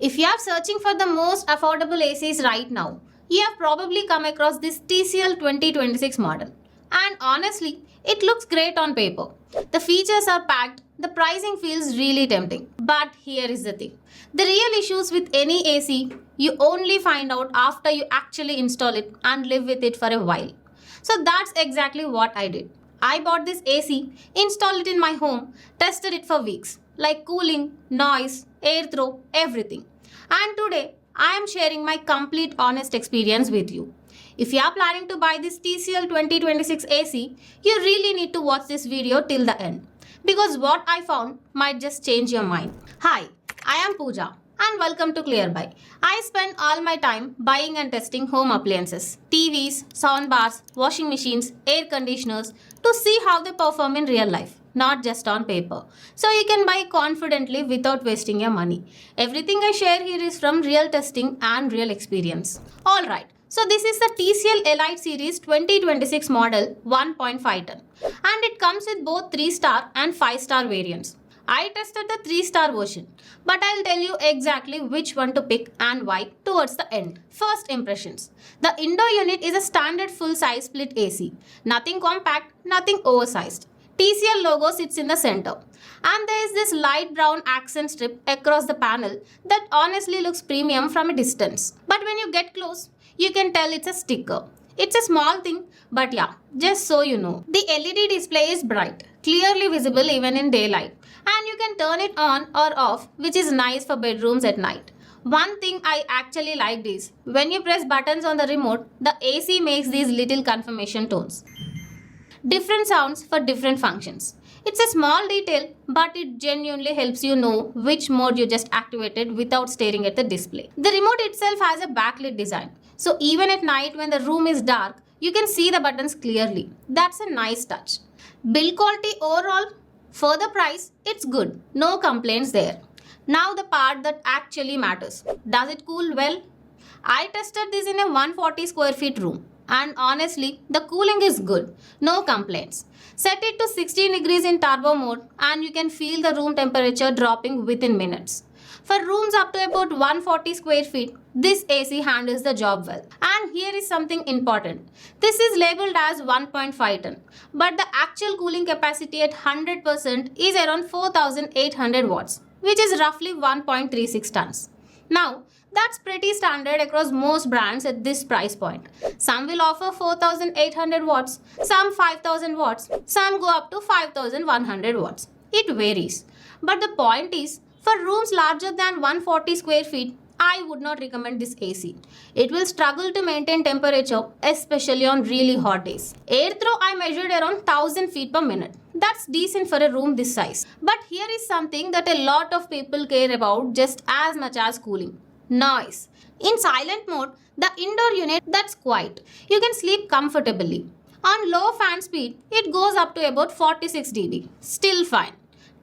If you are searching for the most affordable ACs right now, you have probably come across this TCL 2026 model. And honestly, it looks great on paper. The features are packed, the pricing feels really tempting. But here is the thing. The real issues with any AC, you only find out after you actually install it and live with it for a while. So that's exactly what I did. I bought this AC, installed it in my home, tested it for weeks, like cooling, noise, airthrow, everything. And today, I am sharing my complete honest experience with you. If you are planning to buy this TCL 2026 AC, you really need to watch this video till the end. Because what I found might just change your mind. Hi, I am Pooja and welcome to clearBuy. I spend all my time buying and testing home appliances, TVs, soundbars, washing machines, air conditioners to see how they perform in real life, not just on paper. So you can buy confidently without wasting your money. Everything I share here is from real testing and real experience. Alright, so this is the TCL Elite Series 2026 model 1.5 ton and it comes with both 3-star and 5-star variants. I tested the 3-star version, but I'll tell you exactly which one to pick and why towards the end. First impressions. The indoor unit is a standard full-size split AC. Nothing compact, nothing oversized. TCL logo sits in the center. And there is this light brown accent strip across the panel that honestly looks premium from a distance. But when you get close, you can tell it's a sticker. It's a small thing, but yeah, just so you know. The LED display is bright, clearly visible even in daylight. And you can turn it on or off, which is nice for bedrooms at night. One thing I actually liked is, when you press buttons on the remote, the AC makes these little confirmation tones. Different sounds for different functions. It's a small detail, but it genuinely helps you know which mode you just activated without staring at the display. The remote itself has a backlit design, so even at night when the room is dark, you can see the buttons clearly. That's a nice touch. Build quality overall, for the price, it's good. No complaints there. Now the part that actually matters. Does it cool well? I tested this in a 140 square feet room. And honestly, the cooling is good. No complaints. Set it to 16 degrees in turbo mode and you can feel the room temperature dropping within minutes. For rooms up to about 140 square feet, this AC handles the job well. And here is something important. This is labeled as 1.5 ton, but the actual cooling capacity at 100% is around 4800 watts, which is roughly 1.36 tons. Now, that's pretty standard across most brands at this price point. Some will offer 4800 watts, some 5000 watts, some go up to 5100 watts. It varies. But the point is, for rooms larger than 140 square feet, I would not recommend this AC. It will struggle to maintain temperature, especially on really hot days. Airthrow I measured around 1000 feet per minute. That's decent for a room this size. But here is something that a lot of people care about just as much as cooling. Noise. In silent mode, the indoor unit that's quiet. You can sleep comfortably. On low fan speed, it goes up to about 46 dB. Still fine.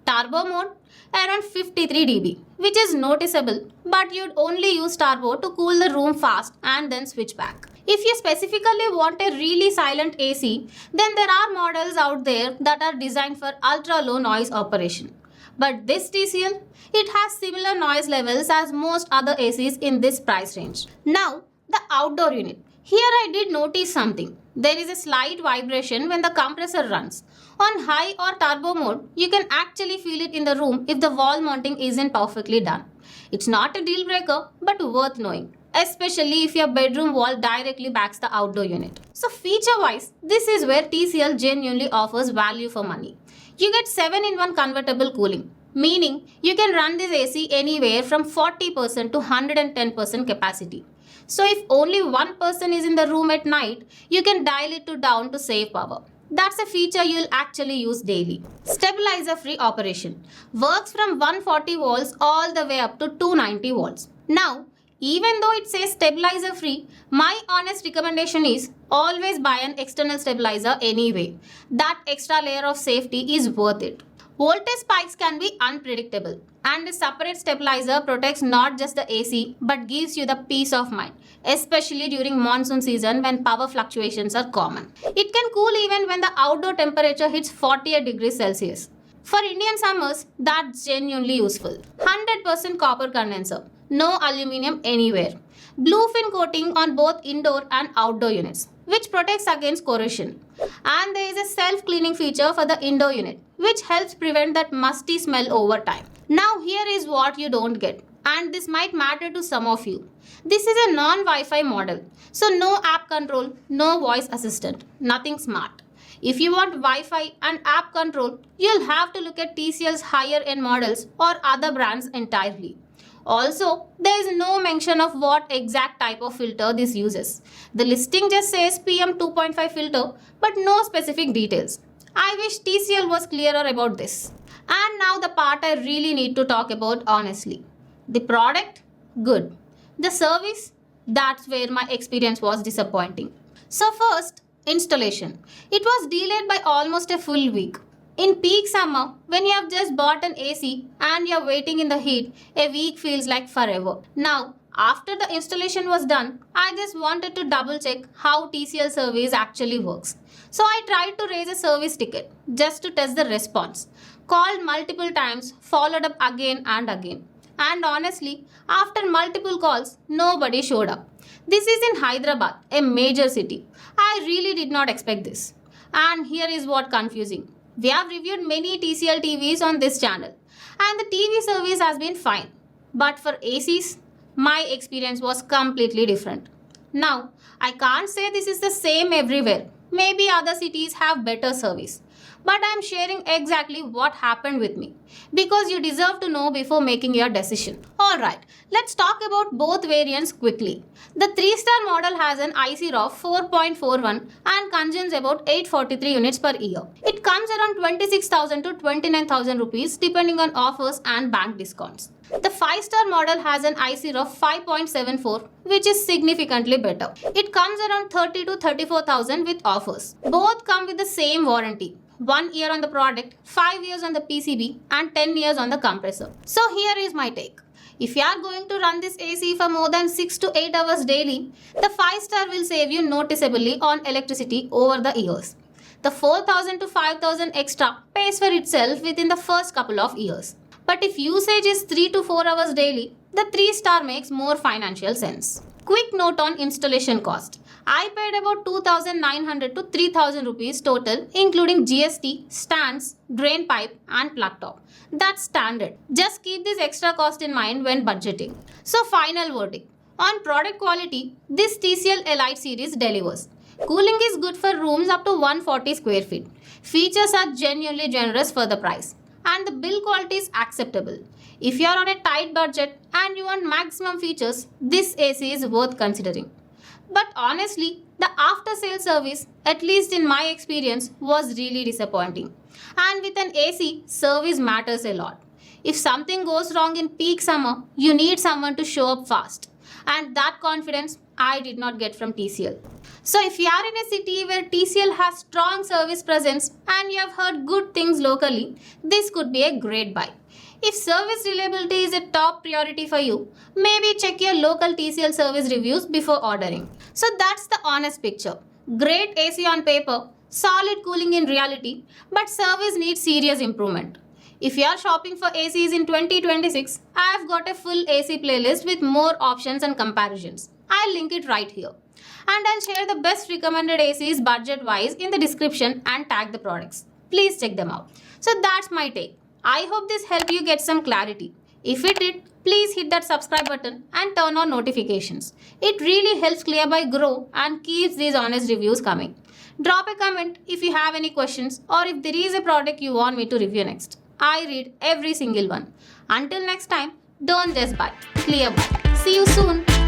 Turbo mode, around 53 dB, which is noticeable, but you'd only use turbo to cool the room fast and then switch back. If you specifically want a really silent AC, then there are models out there that are designed for ultra low noise operation. But this TCL, it has similar noise levels as most other ACs in this price range. Now, the outdoor unit. Here I did notice something. There is a slight vibration when the compressor runs. On high or turbo mode, you can actually feel it in the room if the wall mounting isn't perfectly done. It's not a deal breaker, but worth knowing, especially if your bedroom wall directly backs the outdoor unit. So feature-wise, this is where TCL genuinely offers value for money. You get 7-in-1 convertible cooling, meaning you can run this AC anywhere from 40% to 110% capacity. So if only one person is in the room at night, you can dial it down to save power. That's a feature you'll actually use daily. Stabilizer-free operation. Works from 140 volts all the way up to 290 volts. Now, even though it says stabilizer-free, my honest recommendation is always buy an external stabilizer anyway. That extra layer of safety is worth it. Voltage spikes can be unpredictable, and a separate stabilizer protects not just the AC but gives you the peace of mind, especially during monsoon season when power fluctuations are common. It can cool even when the outdoor temperature hits 48 degrees Celsius. For Indian summers, that's genuinely useful. 100% copper condenser. no aluminium anywhere. Bluefin coating on both indoor and outdoor units, which protects against corrosion. And there is a self-cleaning feature for the indoor unit, which helps prevent that musty smell over time. Now here is what you don't get, and this might matter to some of you. This is a non-Wi-Fi model, so no app control, no voice assistant, nothing smart. If you want Wi-Fi and app control, you'll have to look at TCL's higher end models or other brands entirely. Also, there is no mention of what exact type of filter this uses. The listing just says PM 2.5 filter, but no specific details. I wish TCL was clearer about this. And now the part I really need to talk about honestly. The product? Good. The service? That's where my experience was disappointing. So first, installation. It was delayed by almost a full week. In peak summer, when you have just bought an AC and you're waiting in the heat, a week feels like forever. Now, after the installation was done, I just wanted to double check how TCL service actually works. So I tried to raise a service ticket just to test the response. Called multiple times, followed up again and again. And honestly, after multiple calls, nobody showed up. This is in Hyderabad, a major city. I really did not expect this. And here is what confusing. We have reviewed many TCL TVs on this channel and the TV service has been fine. But for ACs, my experience was completely different. Now, I can't say this is the same everywhere. Maybe other cities have better service. But I am sharing exactly what happened with me because you deserve to know before making your decision. Alright, let's talk about both variants quickly. The 3-star model has an IC of 4.41 and consumes about 843 units per year. It comes around 26,000 to 29,000 rupees depending on offers and bank discounts. The 5-star model has an IC of 5.74 which is significantly better. It comes around 30 to 34,000 with offers. Both come with the same warranty. 1 year on the product, 5 years on the PCB and 10 years on the compressor. So here is my take. If you are going to run this AC for more than 6 to 8 hours daily, the 5-star will save you noticeably on electricity over the years. The 4,000 to 5,000 extra pays for itself within the first couple of years. But if usage is 3 to 4 hours daily, the 3-star makes more financial sense. Quick note on installation cost. I paid about 2,900 to 3,000 rupees total including GST, stands, drain pipe and plug top. That's standard. Just keep this extra cost in mind when budgeting. So final verdict. On product quality, this TCL Elite series delivers. Cooling is good for rooms up to 140 square feet. Features are genuinely generous for the price. And the build quality is acceptable. If you are on a tight budget and you want maximum features, this AC is worth considering. But honestly, the after-sale service, at least in my experience, was really disappointing. And with an AC, service matters a lot. If something goes wrong in peak summer, you need someone to show up fast. And that confidence I did not get from TCL. So if you are in a city where TCL has strong service presence and you have heard good things locally, this could be a great buy. If service reliability is a top priority for you, maybe check your local TCL service reviews before ordering. So that's the honest picture. Great AC on paper, solid cooling in reality, but service needs serious improvement. If you are shopping for ACs in 2026, I have got a full AC playlist with more options and comparisons. I'll link it right here. And I'll share the best recommended ACs budget-wise in the description and tag the products. Please check them out. So that's my take. I hope this helped you get some clarity. If it did, please hit that subscribe button and turn on notifications. It really helps clearBuy grow and keeps these honest reviews coming. Drop a comment if you have any questions or if there is a product you want me to review next. I read every single one. Until next time, don't just buy, clearBuy. See you soon.